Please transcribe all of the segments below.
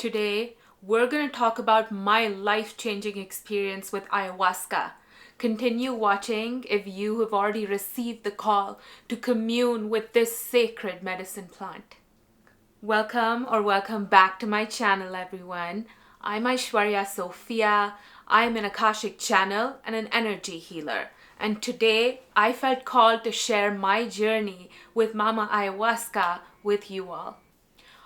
Today, we're going to talk about my life-changing experience with ayahuasca. Continue watching if you have already received the call to commune with this sacred medicine plant. Welcome back to my channel, everyone. I'm Aishwarya Sophia. I'm an Akashic channel and an energy healer. And today, I felt called to share my journey with Mama Ayahuasca with you all.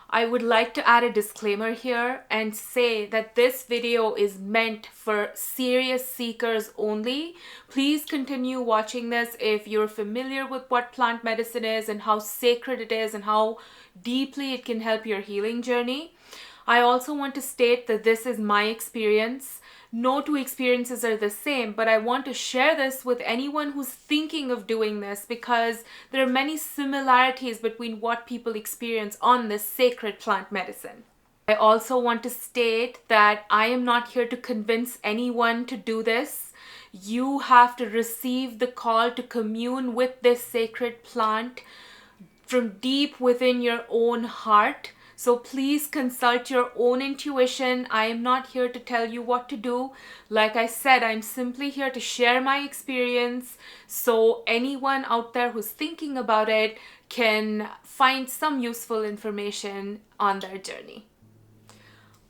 I would like to add a disclaimer here and say that this video is meant for serious seekers only. Please continue watching this if you're familiar with what plant medicine is and how sacred it is and how deeply it can help your healing journey. I also want to state that this is my experience. No two experiences are the same, but I want to share this with anyone who's thinking of doing this because there are many similarities between what people experience on this sacred plant medicine. I also want to state that I am not here to convince anyone to do this. You have to receive the call to commune with this sacred plant from deep within your own heart. So please consult your own intuition. I am not here to tell you what to do. Like I said, I'm simply here to share my experience so anyone out there who's thinking about it can find some useful information on their journey.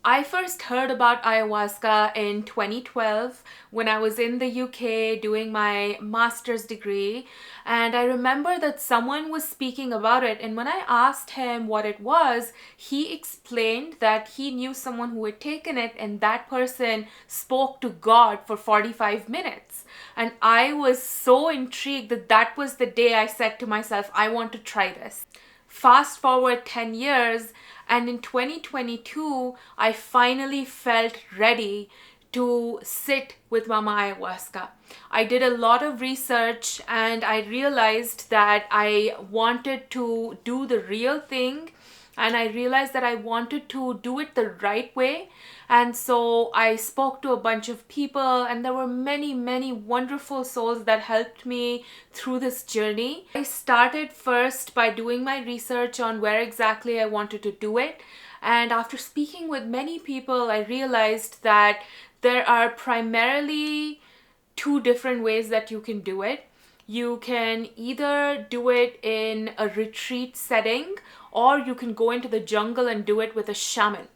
I first heard about ayahuasca in 2012 when I was in the UK doing my master's degree, and I remember that someone was speaking about it, and when I asked him what it was, he explained that he knew someone who had taken it and that person spoke to God for 45 minutes. And I was so intrigued that that was the day I said to myself, I want to try this. Fast forward 10 years, and in 2022, I finally felt ready to sit with Mama Ayahuasca. I did a lot of research and I realized that I wanted to do the real thing, and I realized that I wanted to do it the right way. And so I spoke to a bunch of people, and there were many wonderful souls that helped me through this journey. I started first by doing my research on where exactly I wanted to do it. And after speaking with many people, I realized that there are primarily two different ways that you can do it. You can either do it in a retreat setting, or you can go into the jungle and do it with a shaman.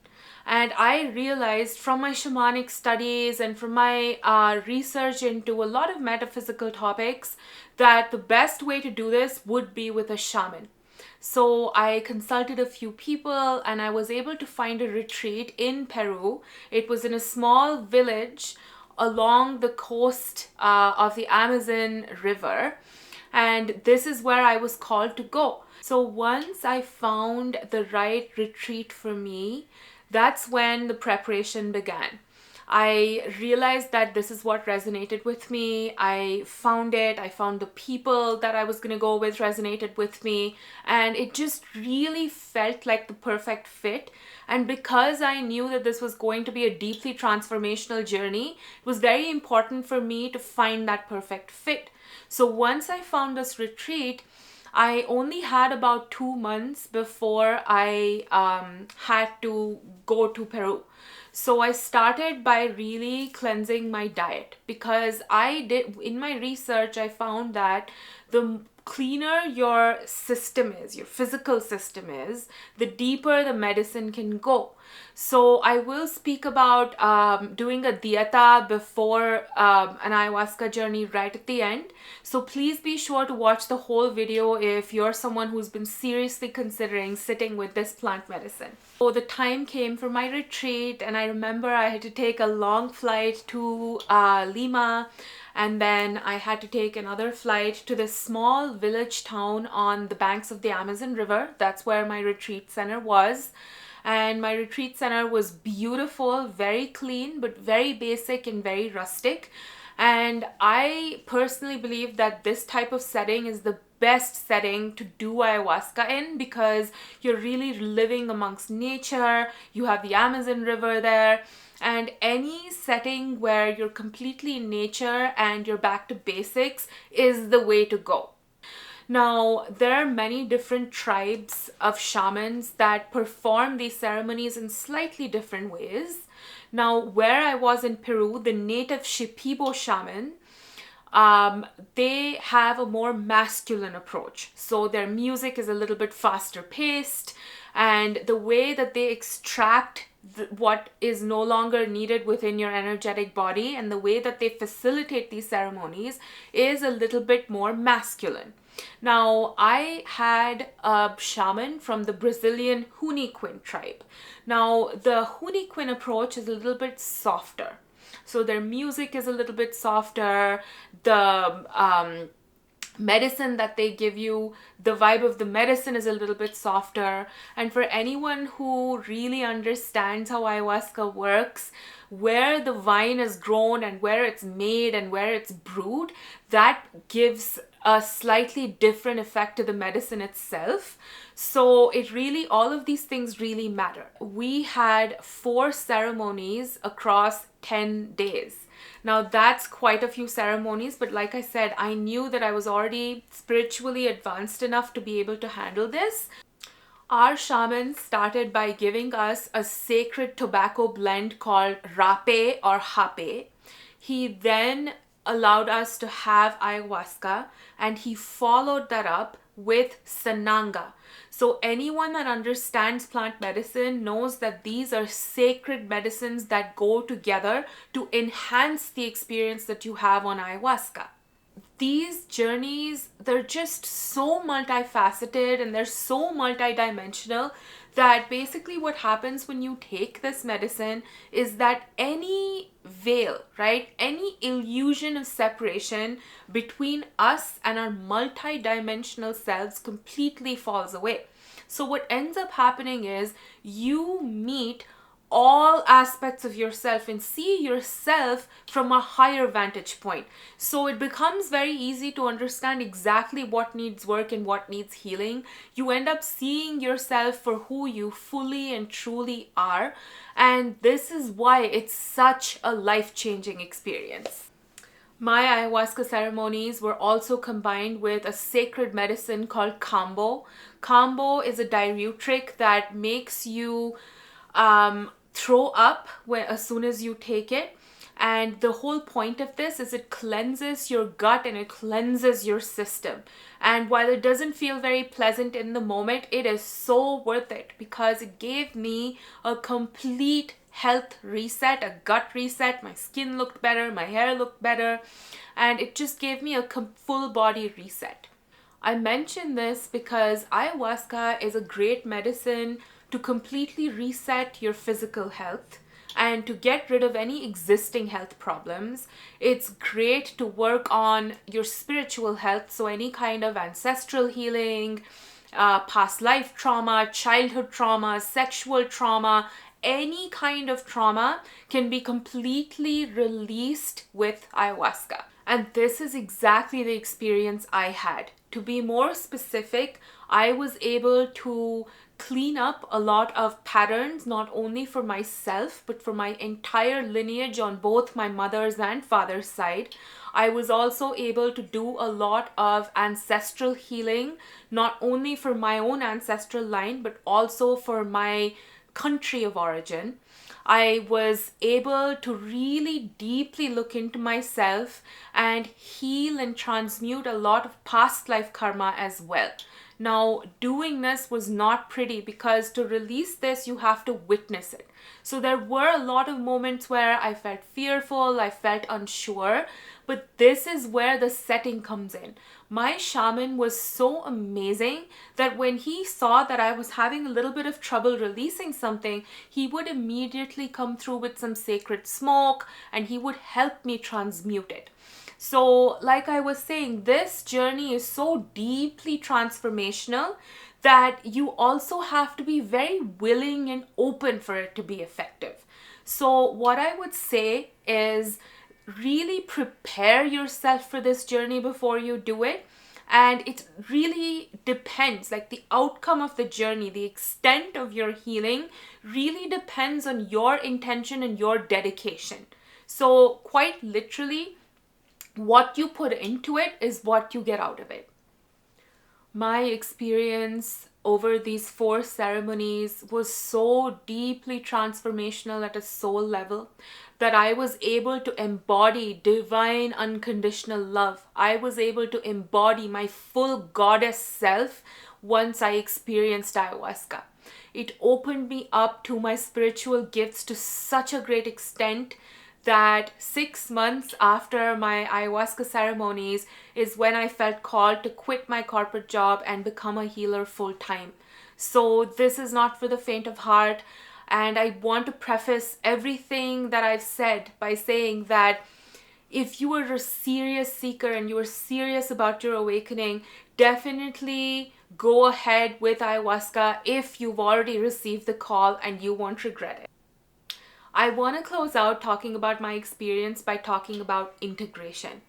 And I realized from my shamanic studies and from my research into a lot of metaphysical topics that the best way to do this would be with a shaman. So I consulted a few people and I was able to find a retreat in Peru. It was in a small village along the coast of the Amazon River. And this is where I was called to go. So once I found the right retreat for me, that's when the preparation began. I realized that this is what resonated with me. I found it. I found the people that I was going to go with resonated with me. And it just really felt like the perfect fit. And because I knew that this was going to be a deeply transformational journey, it was very important for me to find that perfect fit. So once I found this retreat, I only had about 2 months before I had to go to Peru. So I started by really cleansing my diet, because in my research, I found that the cleaner your system is, your physical system is, the deeper the medicine can go. So I will speak about doing a Dieta before an ayahuasca journey right at the end. So please be sure to watch the whole video if you're someone who's been seriously considering sitting with this plant medicine. So the time came for my retreat, and I remember I had to take a long flight to Lima. And then I had to take another flight to this small village town on the banks of the Amazon River. That's where my retreat center was. And my retreat center was beautiful, very clean, but very basic and very rustic. And I personally believe that this type of setting is the best setting to do ayahuasca in, because you're really living amongst nature. You have the Amazon River there. And any setting where you're completely in nature and you're back to basics is the way to go. Now, there are many different tribes of shamans that perform these ceremonies in slightly different ways. Now, where I was in Peru, the native Shipibo shaman, they have a more masculine approach. So their music is a little bit faster paced, and the way that they extract what is no longer needed within your energetic body and the way that they facilitate these ceremonies is a little bit more masculine. Now, I had a shaman from the Brazilian Huniquin tribe. Now, the Huniquin approach is a little bit softer. So their music is a little bit softer. The medicine that they give you, the vibe of the medicine is a little bit softer. And for anyone who really understands how ayahuasca works, where the vine is grown and where it's made and where it's brewed, that gives a slightly different effect to the medicine itself. So it really, all of these things really matter. We had 4 ceremonies across 10 days. Now that's quite a few ceremonies, but like I said, I knew that I was already spiritually advanced enough to be able to handle this. Our shaman started by giving us a sacred tobacco blend called rape or hape. He then allowed us to have ayahuasca, and he followed that up with sananga. So anyone that understands plant medicine knows that these are sacred medicines that go together to enhance the experience that you have on ayahuasca. These journeys, they're just so multifaceted and they're so multidimensional that basically what happens when you take this medicine is that any veil, right? Any illusion of separation between us and our multidimensional selves completely falls away. So what ends up happening is you meet all aspects of yourself and see yourself from a higher vantage point. So it becomes very easy to understand exactly what needs work and what needs healing. You end up seeing yourself for who you fully and truly are. And this is why it's such a life-changing experience. My ayahuasca ceremonies were also combined with a sacred medicine called kambo. Kambo is a diuretic that makes you throw up as soon as you take it. And the whole point of this is it cleanses your gut and it cleanses your system. And while it doesn't feel very pleasant in the moment, it is so worth it because it gave me a complete health reset, a gut reset. My skin looked better, my hair looked better, and it just gave me a full body reset. I mention this because ayahuasca is a great medicine to completely reset your physical health and to get rid of any existing health problems. It's great to work on your spiritual health, so any kind of ancestral healing, past life trauma, childhood trauma, sexual trauma, any kind of trauma can be completely released with ayahuasca. And this is exactly the experience I had. To be more specific, I was able to clean up a lot of patterns, not only for myself, but for my entire lineage on both my mother's and father's side. I was also able to do a lot of ancestral healing, not only for my own ancestral line, but also for my country of origin. I was able to really deeply look into myself and heal and transmute a lot of past life karma as well. Now, doing this was not pretty because to release this, you have to witness it. So there were a lot of moments where I felt fearful, I felt unsure, but this is where the setting comes in. My shaman was so amazing that when he saw that I was having a little bit of trouble releasing something, he would immediately come through with some sacred smoke and he would help me transmute it. So like I was saying, this journey is so deeply transformational that you also have to be very willing and open for it to be effective. So what I would say is really prepare yourself for this journey before you do it. And it really depends, like the outcome of the journey, the extent of your healing really depends on your intention and your dedication. So quite literally, what you put into it is what you get out of it. My experience over these 4 ceremonies was so deeply transformational at a soul level that I was able to embody divine unconditional love. I was able to embody my full goddess self once I experienced ayahuasca. It opened me up to my spiritual gifts to such a great extent that 6 months after my ayahuasca ceremonies is when I felt called to quit my corporate job and become a healer full time. So, this is not for the faint of heart. And I want to preface everything that I've said by saying that if you are a serious seeker and you are serious about your awakening, definitely go ahead with ayahuasca if you've already received the call and you won't regret it. I want to close out talking about my experience by talking about integration.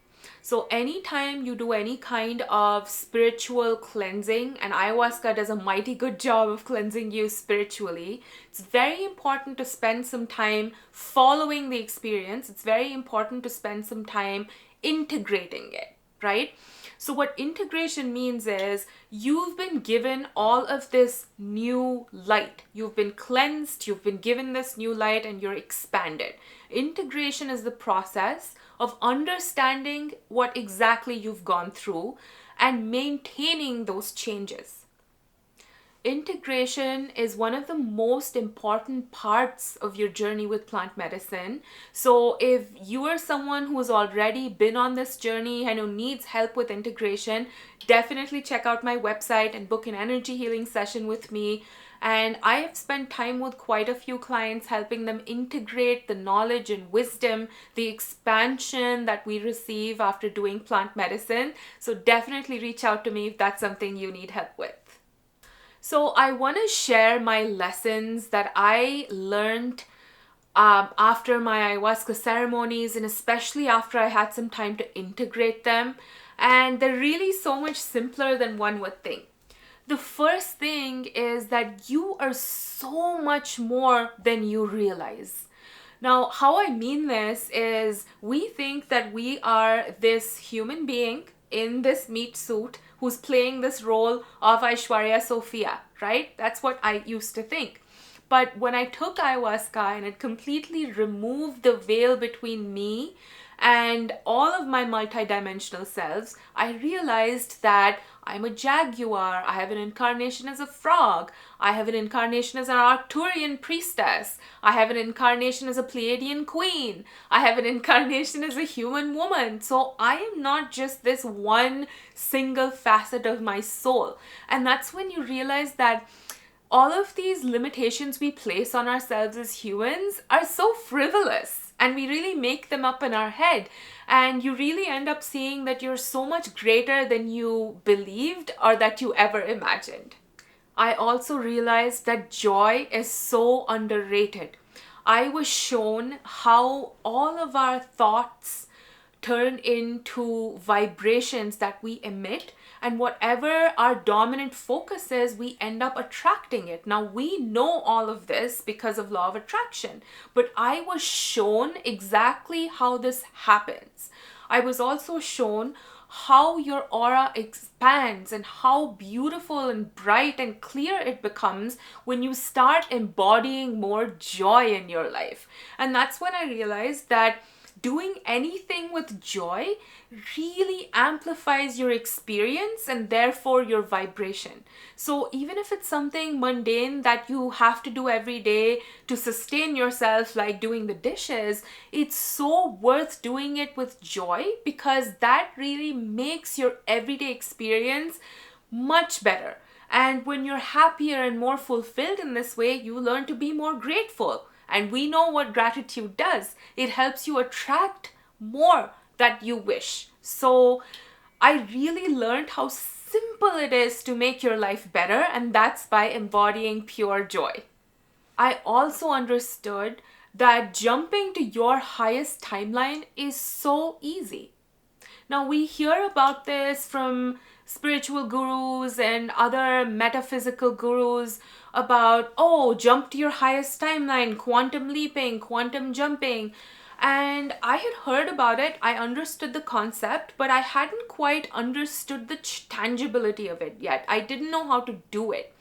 So, anytime you do any kind of spiritual cleansing, and ayahuasca does a mighty good job of cleansing you spiritually, it's very important to spend some time following the experience. It's very important to spend some time integrating it, right? So, what integration means is you've been given all of this new light. You've been cleansed, you've been given this new light, and you're expanded. Integration is the process of understanding what exactly you've gone through and maintaining those changes. Integration is one of the most important parts of your journey with plant medicine. So if you are someone who has already been on this journey and who needs help with integration, definitely check out my website and book an energy healing session with me. And I have spent time with quite a few clients helping them integrate the knowledge and wisdom, the expansion that we receive after doing plant medicine. So definitely reach out to me if that's something you need help with. So I want to share my lessons that I learned after my ayahuasca ceremonies, and especially after I had some time to integrate them. And they're really so much simpler than one would think. The first thing is that you are so much more than you realize. Now, how I mean this is we think that we are this human being in this meat suit who's playing this role of Aishwarya Sophia, right? That's what I used to think. But when I took ayahuasca and it completely removed the veil between me and all of my multidimensional selves, I realized that I'm a jaguar, I have an incarnation as a frog, I have an incarnation as an Arcturian priestess, I have an incarnation as a Pleiadian queen, I have an incarnation as a human woman. So I am not just this one single facet of my soul. And that's when you realize that all of these limitations we place on ourselves as humans are so frivolous, and we really make them up in our head. And you really end up seeing that you're so much greater than you believed or that you ever imagined. I also realized that joy is so underrated. I was shown how all of our thoughts turn into vibrations that we emit, and whatever our dominant focus is, we end up attracting it. Now, we know all of this because of law of attraction, but I was shown exactly how this happens. I was also shown how your aura expands and how beautiful and bright and clear it becomes when you start embodying more joy in your life. And that's when I realized that doing anything with joy really amplifies your experience and therefore your vibration. So even if it's something mundane that you have to do every day to sustain yourself, like doing the dishes, it's so worth doing it with joy, because that really makes your everyday experience much better. And when you're happier and more fulfilled in this way, you learn to be more grateful. And we know what gratitude does. It helps you attract more that you wish. So I really learned how simple it is to make your life better, and that's by embodying pure joy. I also understood that jumping to your highest timeline is so easy. Now, we hear about this from spiritual gurus and other metaphysical gurus about, oh, jump to your highest timeline, quantum leaping, quantum jumping. And I had heard about it, I understood the concept, but I hadn't quite understood the tangibility of it yet. I didn't know how to do it.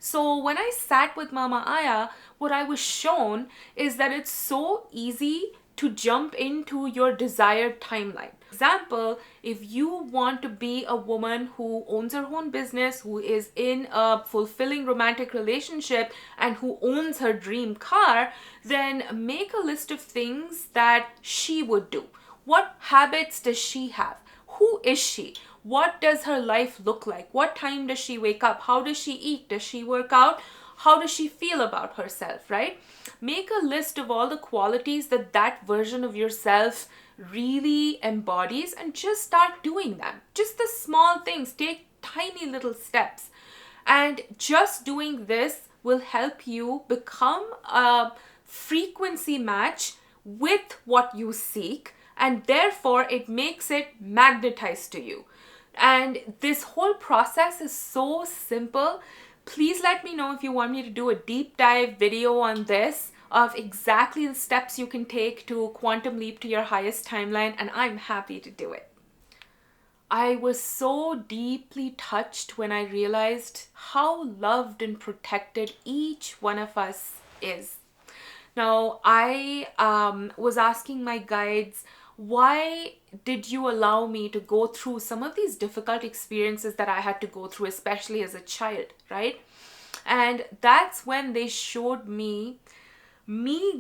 So when I sat with Mama Aya, what I was shown is that it's so easy to jump into your desired timeline. Example, if you want to be a woman who owns her own business, who is in a fulfilling romantic relationship, and who owns her dream car, then make a list of things that she would do. What habits does she have? Who is she? What does her life look like? What time does she wake up? How does she eat? Does she work out? How does she feel about herself, right? Make a list of all the qualities that that version of yourself really embodies and just start doing them. Just the small things. Take tiny little steps. And just doing this will help you become a frequency match with what you seek, and therefore it makes it magnetized to you. And this whole process is so simple. Please let me know if you want me to do a deep dive video on this, of exactly the steps you can take to quantum leap to your highest timeline, and I'm happy to do it. I was so deeply touched when I realized how loved and protected each one of us is. Now, I was asking my guides, why did you allow me to go through some of these difficult experiences that I had to go through, especially as a child, right? And that's when they showed me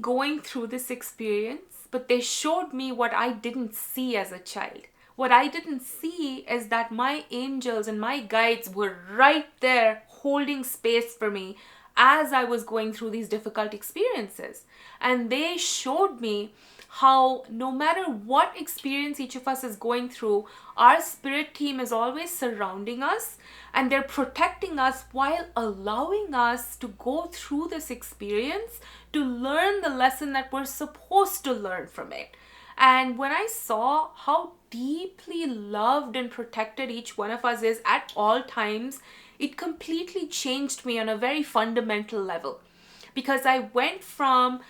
going through this experience, but they showed me what I didn't see as a child. What I didn't see is that my angels and my guides were right there holding space for me as I was going through these difficult experiences. And they showed me how no matter what experience each of us is going through, our spirit team is always surrounding us and they're protecting us while allowing us to go through this experience to learn the lesson that we're supposed to learn from it. And when I saw how deeply loved and protected each one of us is at all times, it completely changed me on a very fundamental level. Because I went from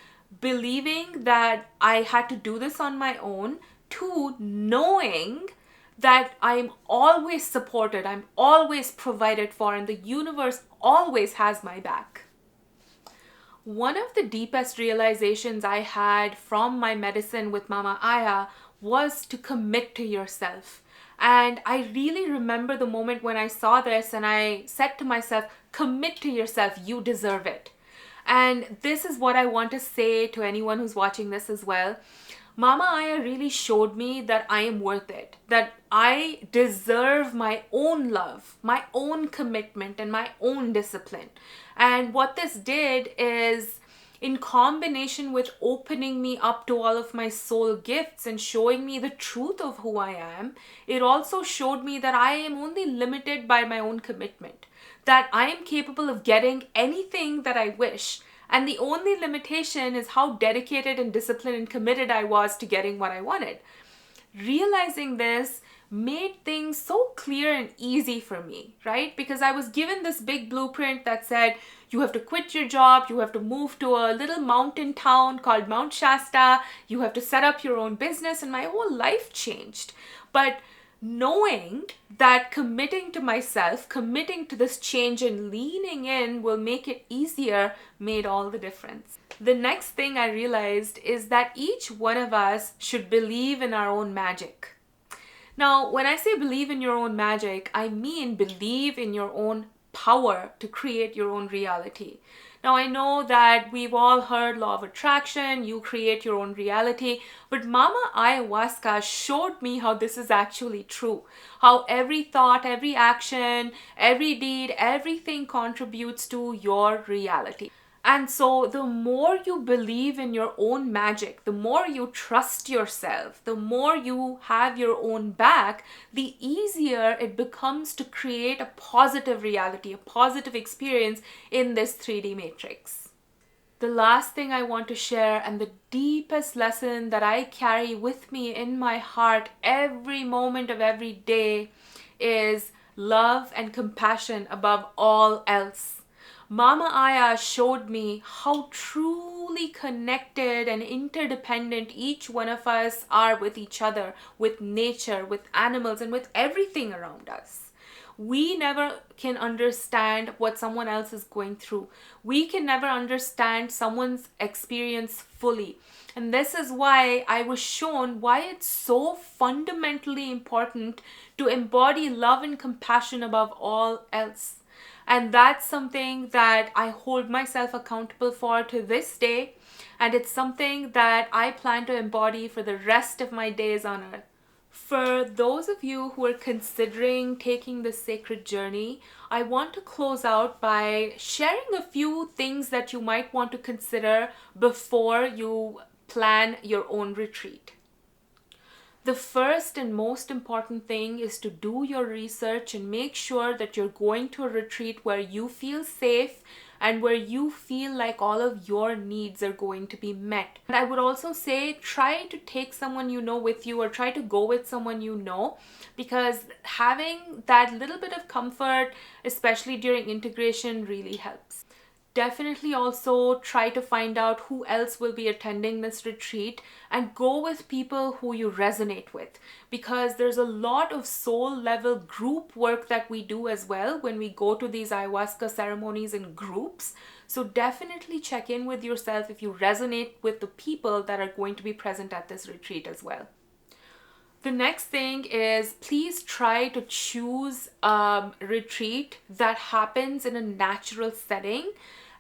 believing that I had to do this on my own to knowing that I'm always supported, I'm always provided for, and the universe always has my back. One of the deepest realizations I had from my medicine with Mama Aya was to commit to yourself. And I really remember the moment when I saw this and I said to myself, commit to yourself, you deserve it. And this is what I want to say to anyone who's watching this as well. Mama Aya really showed me that I am worth it, that I deserve my own love, my own commitment, and my own discipline. And what this did is, in combination with opening me up to all of my soul gifts and showing me the truth of who I am, it also showed me that I am only limited by my own commitment, that I am capable of getting anything that I wish. And the only limitation is how dedicated and disciplined and committed I was to getting what I wanted. Realizing this made things so clear and easy for me, right? Because I was given this big blueprint that said, you have to quit your job, you have to move to a little mountain town called Mount Shasta, you have to set up your own business, and my whole life changed. But knowing that committing to myself, committing to this change and leaning in will make it easier made all the difference. The next thing I realized is that each one of us should believe in our own magic. Now, when I say believe in your own magic, I mean believe in your own power to create your own reality. Now, I know that we've all heard law of attraction, you create your own reality, but Mama Ayahuasca showed me how this is actually true. How every thought, every action, every deed, everything contributes to your reality. And so the more you believe in your own magic, the more you trust yourself, the more you have your own back, the easier it becomes to create a positive reality, a positive experience in this 3D matrix. The last thing I want to share, and the deepest lesson that I carry with me in my heart every moment of every day, is love and compassion above all else. Mama Aya showed me how true truly connected and interdependent each one of us are with each other, with nature, with animals, and with everything around us. We never can understand what someone else is going through. We can never understand someone's experience fully. And this is why I was shown why it's so fundamentally important to embody love and compassion above all else. And that's something that I hold myself accountable for to this day. And it's something that I plan to embody for the rest of my days on earth. For those of you who are considering taking this sacred journey, I want to close out by sharing a few things that you might want to consider before you plan your own retreat. The first and most important thing is to do your research and make sure that you're going to a retreat where you feel safe and where you feel like all of your needs are going to be met. And I would also say try to take someone you know with you, or try to go with someone you know, because having that little bit of comfort, especially during integration, really helps. Definitely also try to find out who else will be attending this retreat and go with people who you resonate with, because there's a lot of soul level group work that we do as well when we go to these ayahuasca ceremonies in groups. So definitely check in with yourself if you resonate with the people that are going to be present at this retreat as well. The next thing is, please try to choose a retreat that happens in a natural setting,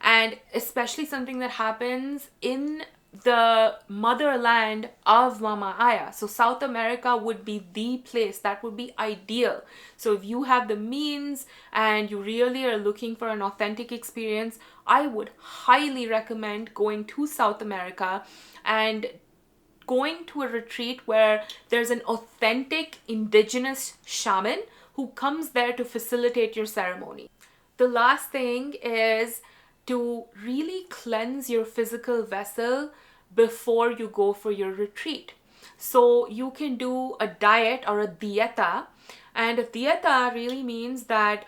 and especially something that happens in the motherland of Mama Aya. So South America would be the place that would be ideal. So if you have the means and you really are looking for an authentic experience, I would highly recommend going to South America and going to a retreat where there's an authentic indigenous shaman who comes there to facilitate your ceremony. The last thing is to really cleanse your physical vessel before you go for your retreat. So you can do a diet or a dieta, and a dieta really means that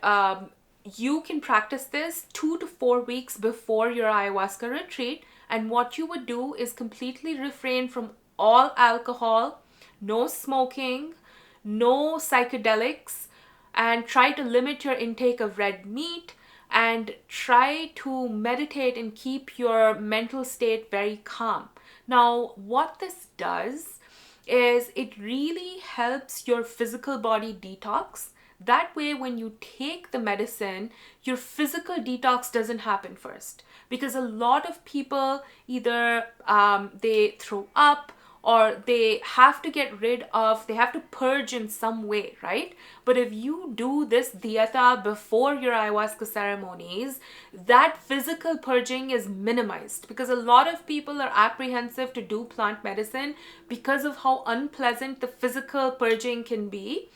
you can practice this 2 to 4 weeks before your ayahuasca retreat. And what you would do is completely refrain from all alcohol, no smoking, no psychedelics, and try to limit your intake of red meat, and try to meditate and keep your mental state very calm. Now, what this does is it really helps your physical body detox. That way, when you take the medicine, your physical detox doesn't happen first. Because a lot of people either they throw up, or they have to get rid of, they have to purge in some way, right? But if you do this dieta before your ayahuasca ceremonies, that physical purging is minimized, because a lot of people are apprehensive to do plant medicine because of how unpleasant the physical purging can be.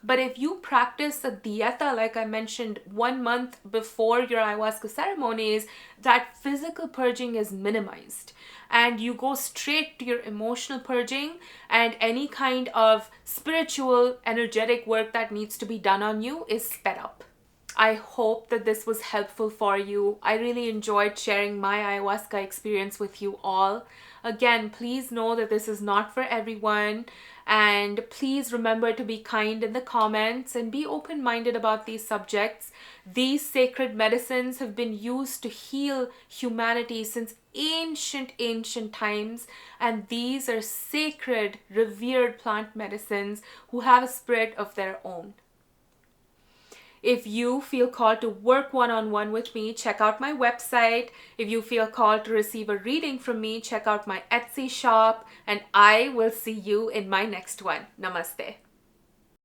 But if you practice a dieta, like I mentioned, 1 month before your ayahuasca ceremonies, that physical purging is minimized. And you go straight to your emotional purging, and any kind of spiritual, energetic work that needs to be done on you is sped up. I hope that this was helpful for you. I really enjoyed sharing my ayahuasca experience with you all. Again, please know that this is not for everyone. And please remember to be kind in the comments and be open-minded about these subjects. These sacred medicines have been used to heal humanity since ancient times. And these are sacred, revered plant medicines who have a spirit of their own. If you feel called to work one-on-one with me, check out my website. If you feel called to receive a reading from me, check out my Etsy shop, and I will see you in my next one. Namaste.